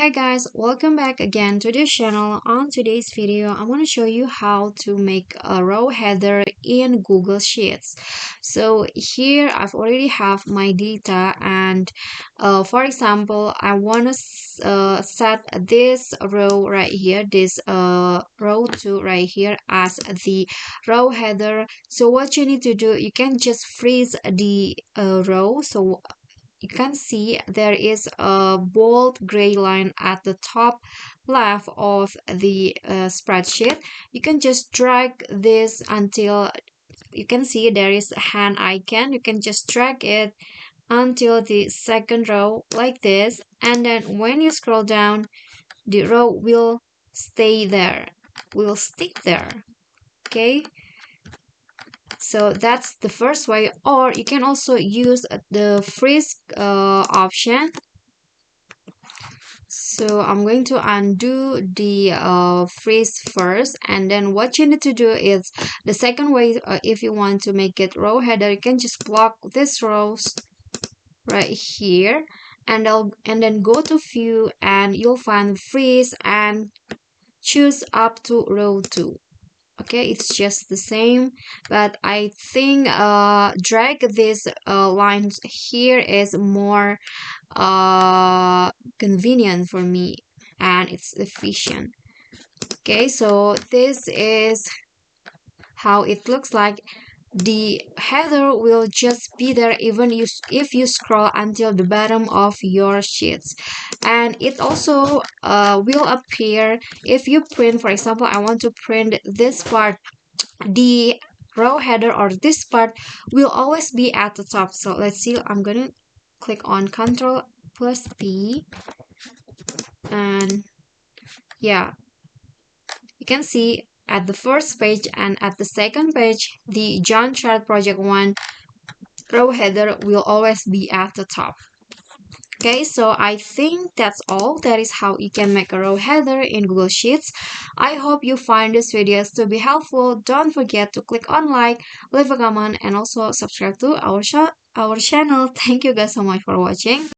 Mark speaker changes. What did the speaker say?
Speaker 1: Hey guys, welcome back again to this channel. On today's video, I want to show you how to make a row header in Google Sheets. So here I've already have my data, and for example, I want to set this row right here, this row 2 right here as the row header. So what you need to do, you can just freeze the row. So you can see there is a bold gray line at the top left of the spreadsheet. You can just drag this until you can see there is a hand icon. You can just drag it until the second row like this, and then when you scroll down, the row will stay there, will stick there. Okay, so that's the first way. Or you can also use the freeze option. So I'm going to undo the freeze first, and then what you need to do is the second way. If you want to make it row header, you can just block this rows right here, and then go to view, and you'll find freeze and choose up to row 2. Okay, it's just the same, but I think drag these lines here is more convenient for me, and it's efficient. Okay, so this is how it looks like. The header will just be there even if you scroll until the bottom of your sheets, and it also will appear if you print. For example, I want to print this part, the row header or this part will always be at the top. So let's see, I'm gonna click on Ctrl plus P, and yeah, you can see at the first page and at the second page, the Gantt chart project 1 row header will always be at the top. Okay, so I think that's all. That is how you can make a row header in Google Sheets. I hope you find this videos to be helpful. Don't forget to click on like, leave a comment, and also subscribe to our channel. Thank you guys so much for watching.